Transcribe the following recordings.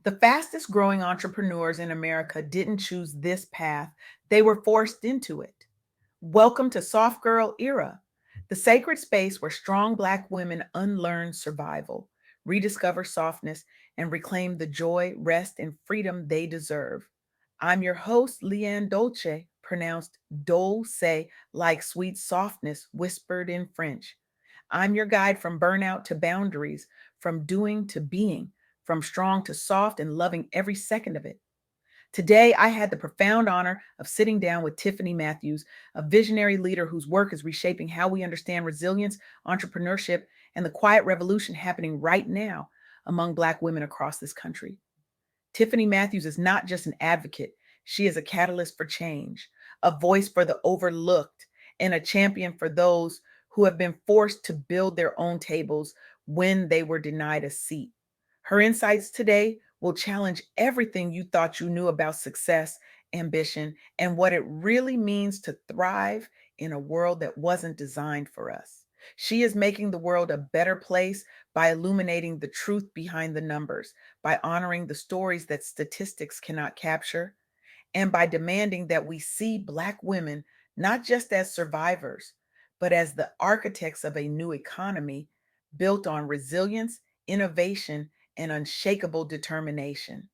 The fastest growing entrepreneurs in America didn't choose this path, they were forced into it. Welcome to Soft Girl Era, the sacred space where strong Black women unlearn survival, rediscover softness, and reclaim the joy, rest, and freedom they deserve. I'm your host, LeAnne Dolce, pronounced Dolce like sweet softness whispered in French. I'm your guide from burnout to boundaries, from doing to being, from strong to soft, and loving every second of it. Today, I had the profound honor of sitting down with Tiffany Mathews, a visionary leader whose work is reshaping how we understand resilience, entrepreneurship, and the quiet revolution happening right now among Black women across this country. Tiffany Mathews is not just an advocate, she is a catalyst for change, a voice for the overlooked, and a champion for those who have been forced to build their own tables when they were denied a seat. Her insights today will challenge everything you thought you knew about success, ambition, and what it really means to thrive in a world that wasn't designed for us. She is making the world a better place by illuminating the truth behind the numbers, by honoring the stories that statistics cannot capture, and by demanding that we see Black women not just as survivors, but as the architects of a new economy built on resilience, innovation, and unshakable determination.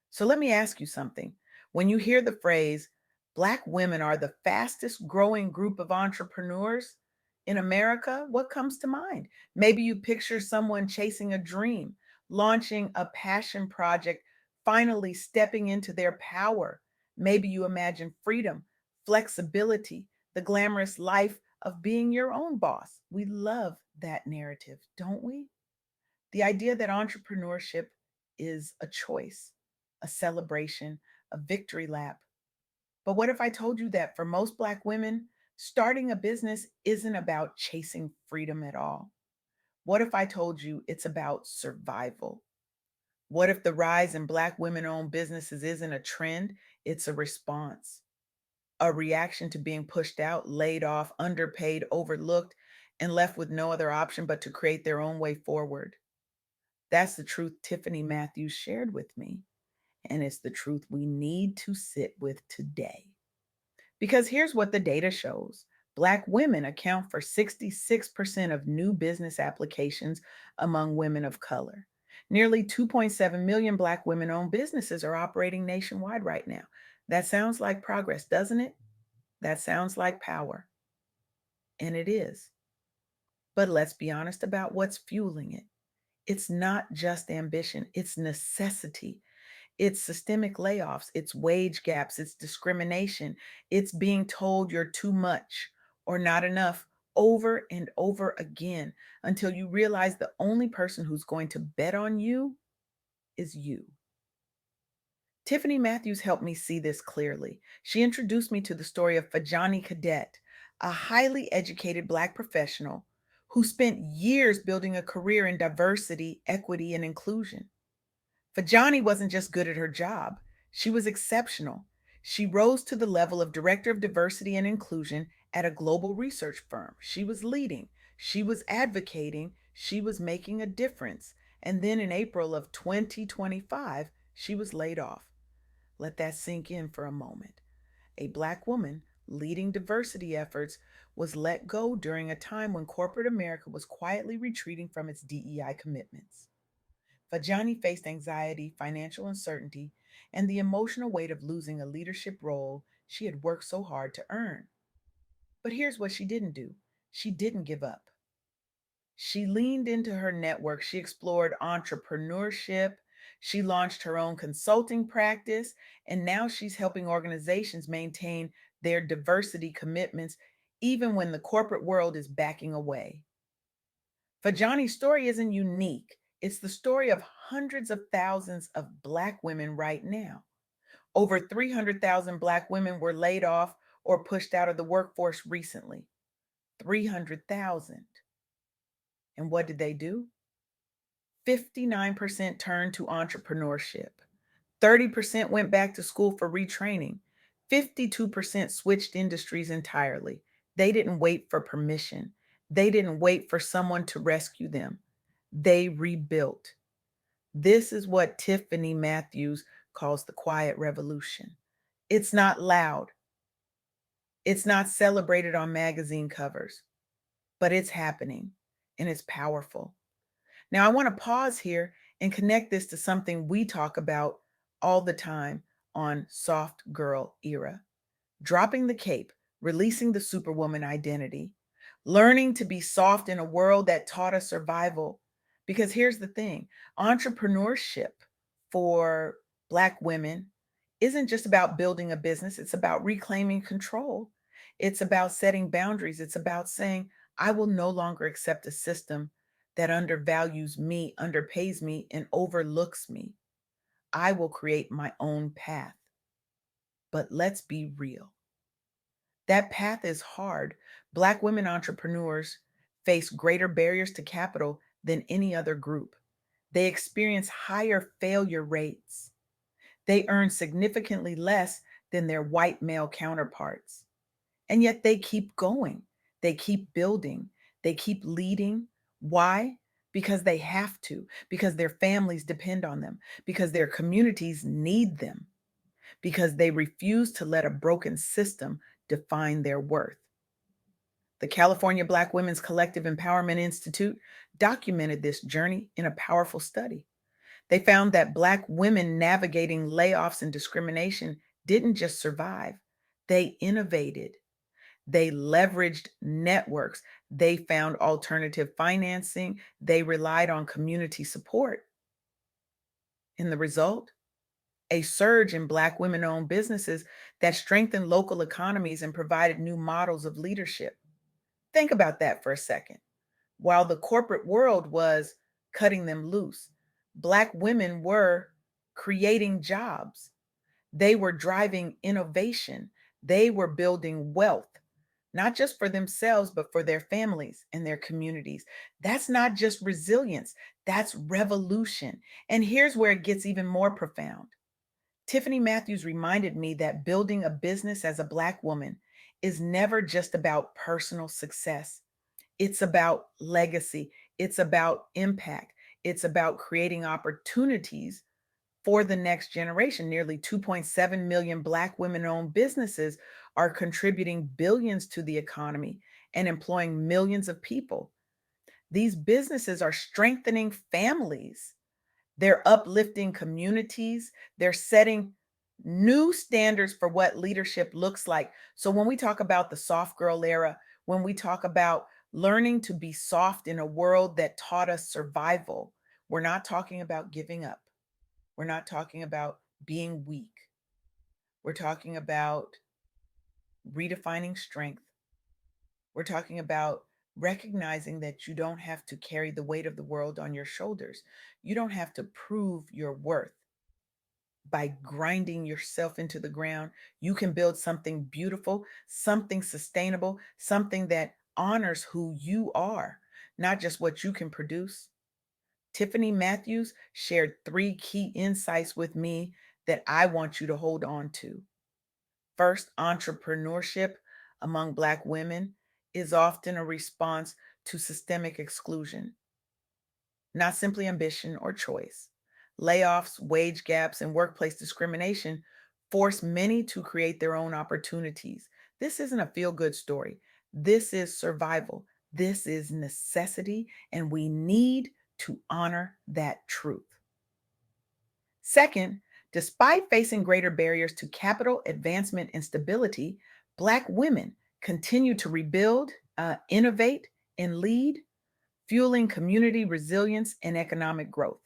So let me ask you something. When you hear the phrase, Black women are the fastest growing group of entrepreneurs in America, what comes to mind? Maybe you picture someone chasing a dream, launching a passion project, finally stepping into their power. Maybe you imagine freedom, flexibility, the glamorous life of being your own boss. We love that narrative, don't we? The idea that entrepreneurship is a choice, a celebration, a victory lap. But what if I told you that for most Black women, starting a business isn't about chasing freedom at all? What if I told you it's about survival? What if the rise in Black women owned businesses isn't a trend, it's a response, a reaction to being pushed out, laid off, underpaid, overlooked, and left with no other option but to create their own way forward? That's the truth Tiffany Mathews shared with me. And it's the truth we need to sit with today. Because here's what the data shows: Black women account for 66% of new business applications among women of color. Nearly 2.7 million Black women owned businesses are operating nationwide right now. That sounds like progress, doesn't it? That sounds like power. And it is. But let's be honest about what's fueling it. It's not just ambition, it's necessity. It's systemic layoffs, it's wage gaps, it's discrimination, it's being told you're too much or not enough over and over again until you realize the only person who's going to bet on you is you. Tiffany Mathews helped me see this clearly. She introduced me to the story of Fajani Cadet, a highly educated Black professional who spent years building a career in diversity, equity, and inclusion. Fajani wasn't just good at her job, she was exceptional. She rose to the level of Director of Diversity and Inclusion at a global research firm. She was leading, she was advocating, she was making a difference. And then in April of 2025, she was laid off. Let that sink in for a moment. A Black woman leading diversity efforts was let go during a time when corporate America was quietly retreating from its DEI commitments. Fajani faced anxiety, financial uncertainty, and the emotional weight of losing a leadership role she had worked so hard to earn. But here's what she didn't do: she didn't give up. She leaned into her network, she explored entrepreneurship, she launched her own consulting practice, and now she's helping organizations maintain their diversity commitments even when the corporate world is backing away. Fajani's story isn't unique. It's the story of hundreds of thousands of Black women right now. Over 300,000 Black women were laid off or pushed out of the workforce recently. 300,000. And what did they do? 59% turned to entrepreneurship. 30% went back to school for retraining. 52% switched industries entirely. They didn't wait for permission. They didn't wait for someone to rescue them. They rebuilt. This is what Tiffany Mathews calls the quiet revolution. It's not loud, it's not celebrated on magazine covers, but it's happening and it's powerful. Now, I want to pause here and connect this to something we talk about all the time on Soft Girl Era: dropping the cape, releasing the superwoman identity, learning to be soft in a world that taught us survival. Because here's the thing: entrepreneurship for Black women isn't just about building a business, it's about reclaiming control. It's about setting boundaries. It's about saying, I will no longer accept a system that undervalues me, underpays me, and overlooks me. I will create my own path. But let's be real. That path is hard. Black women entrepreneurs face greater barriers to capital than any other group. They experience higher failure rates. They earn significantly less than their white male counterparts. And yet they keep going. They keep building. They keep leading. Why? Because they have to, because their families depend on them, because their communities need them, because they refuse to let a broken system define their worth. The California Black Women's Collective Empowerment Institute documented this journey in a powerful study. They found that Black women navigating layoffs and discrimination didn't just survive, they innovated. They leveraged networks. They found alternative financing. They relied on community support. In the result, a surge in Black women owned businesses that strengthened local economies and provided new models of leadership. Think about that for a second. While the corporate world was cutting them loose, Black women were creating jobs. They were driving innovation. They were building wealth, not just for themselves, but for their families and their communities. That's not just resilience, that's revolution. And here's where it gets even more profound. Tiffany Mathews reminded me that building a business as a Black woman is never just about personal success. It's about legacy, it's about impact, it's about creating opportunities for the next generation. Nearly 2.7 million Black women owned businesses are contributing billions to the economy and employing millions of people. These businesses are strengthening families, they're uplifting communities, they're setting new standards for what leadership looks like. So when we talk about the soft girl era, when we talk about learning to be soft in a world that taught us survival, we're not talking about giving up. We're not talking about being weak. We're talking about redefining strength. We're talking about recognizing that you don't have to carry the weight of the world on your shoulders. You don't have to prove your worth by grinding yourself into the ground. You can build something beautiful, something sustainable, something that honors who you are, not just what you can produce. Tiffany Mathews shared three key insights with me that I want you to hold on to. First, entrepreneurship among Black women is often a response to systemic exclusion, not simply ambition or choice. Layoffs, wage gaps, and workplace discrimination force many to create their own opportunities. This isn't a feel good story. This is survival. This is necessity, and we need to honor that truth. Second, despite facing greater barriers to capital advancement and stability, Black women continue to rebuild, innovate, and lead, fueling community resilience and economic growth.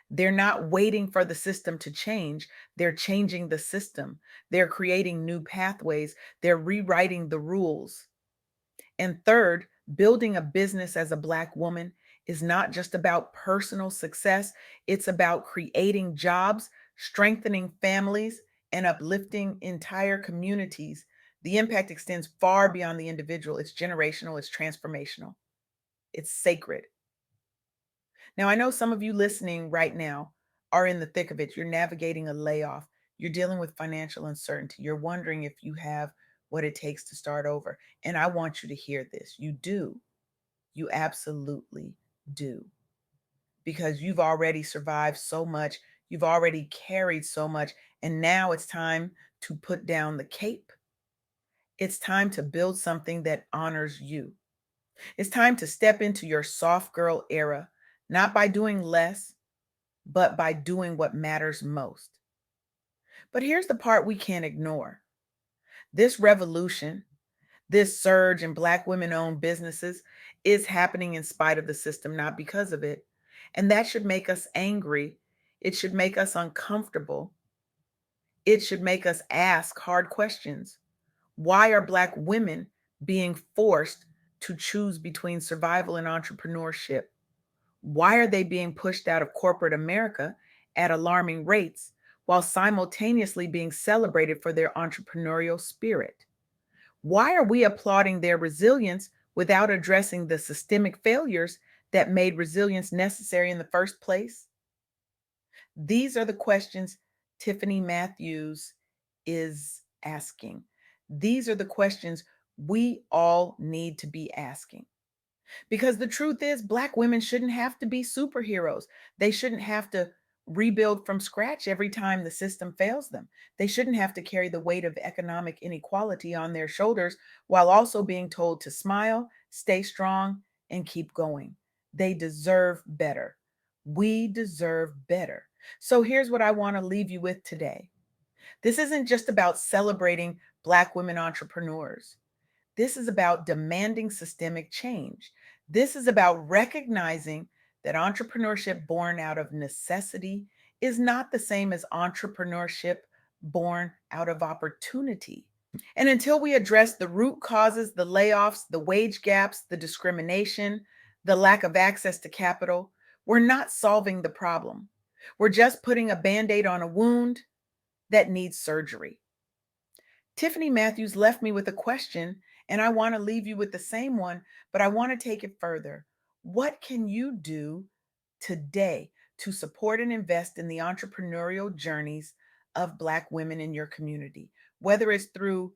They're not waiting for the system to change, they're changing the system. They're creating new pathways, they're rewriting the rules. And third, building a business as a Black woman is not just about personal success, it's about creating jobs, strengthening families, and uplifting entire communities. The impact extends far beyond the individual, it's generational, it's transformational, it's sacred. Now, I know some of you listening right now are in the thick of it. You're navigating a layoff, you're dealing with financial uncertainty, you're wondering if you have what it takes to start over. And I want you to hear this. You do. You absolutely do. because you've already survived so much, you've already carried so much, and now it's time to put down the cape. It's time to build something that honors you. It's time to step into your soft girl era, not by doing less, but by doing what matters most. But here's the part we can't ignore. This revolution, this surge in Black women owned businesses is happening in spite of the system, not because of it. And that should make us angry. It should make us uncomfortable. It should make us ask hard questions. Why are Black women being forced to choose between survival and entrepreneurship? Why are they being pushed out of corporate America at alarming rates while simultaneously being celebrated for their entrepreneurial spirit? Why are we applauding their resilience without addressing the systemic failures that made resilience necessary in the first place? These are the questions Tiffany Mathews is asking. These are the questions we all need to be asking. Because the truth is, Black women shouldn't have to be superheroes. They shouldn't have to rebuild from scratch every time the system fails them. They shouldn't have to carry the weight of economic inequality on their shoulders while also being told to smile, stay strong, and keep going. They deserve better. We deserve better. So here's what I want to leave you with today. This isn't just about celebrating Black women entrepreneurs. This is about demanding systemic change. This is about recognizing that entrepreneurship born out of necessity is not the same as entrepreneurship born out of opportunity. And until we address the root causes, the layoffs, the wage gaps, the discrimination, the lack of access to capital, we're not solving the problem. We're just putting a band aid on a wound that needs surgery. Tiffany Mathews left me with a question, and I want to leave you with the same one, but I want to take it further. What can you do today to support and invest in the entrepreneurial journeys of Black women in your community? Whether it's through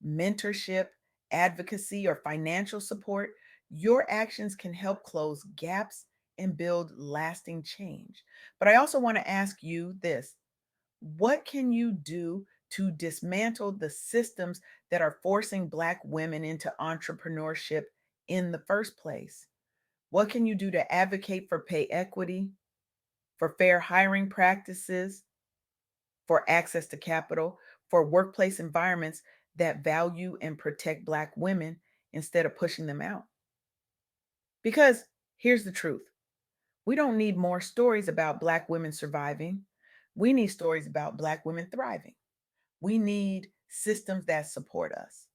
mentorship, advocacy, or financial support, your actions can help close gaps and build lasting change. But I also want to ask you this: what can you do to dismantle the systems that are forcing Black women into entrepreneurship in the first place? What can you do to advocate for pay equity, for fair hiring practices, for access to capital, for workplace environments that value and protect Black women instead of pushing them out? Because here's the truth: we don't need more stories about Black women surviving. We need stories about Black women thriving. We need systems that support us.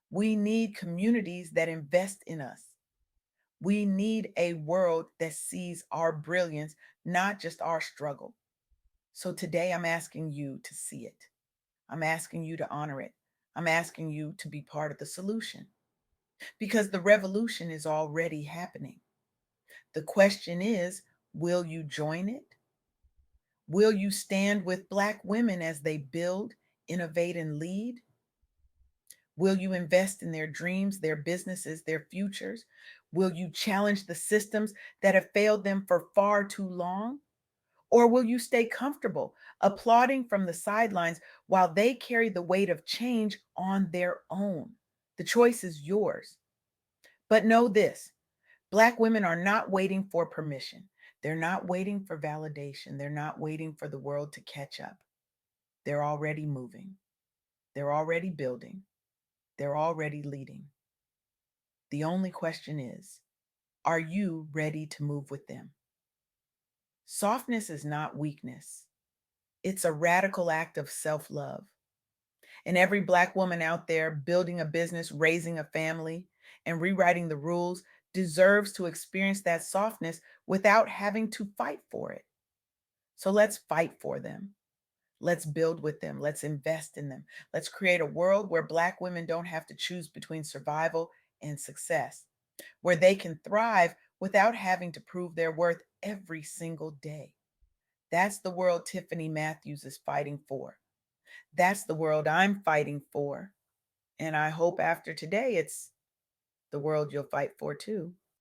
We need communities that invest in us. We need a world that sees our brilliance, not just our struggle. So today I'm asking you to see it. I'm asking you to honor it. I'm asking you to be part of the solution because the revolution is already happening. The question is, will you join it? Will you stand with Black women as they build, innovate, and lead? Will you invest in their dreams, their businesses, their futures? Will you challenge the systems that have failed them for far too long? Or will you stay comfortable, applauding from the sidelines while they carry the weight of change on their own? The choice is yours. But know this: Black women are not waiting for permission. They're not waiting for validation. They're not waiting for the world to catch up. They're already moving. They're already building. They're already leading. The only question is, are you ready to move with them? Softness is not weakness. It's a radical act of self-love. And every Black woman out there building a business, raising a family, and rewriting the rules deserves to experience that softness without having to fight for it. So let's fight for them. Let's build with them. Let's invest in them. Let's create a world where Black women don't have to choose between survival and success, where they can thrive without having to prove their worth every single day. That's the world Tiffany Mathews is fighting for. That's the world I'm fighting for. And I hope after today, it's the world you'll fight for too.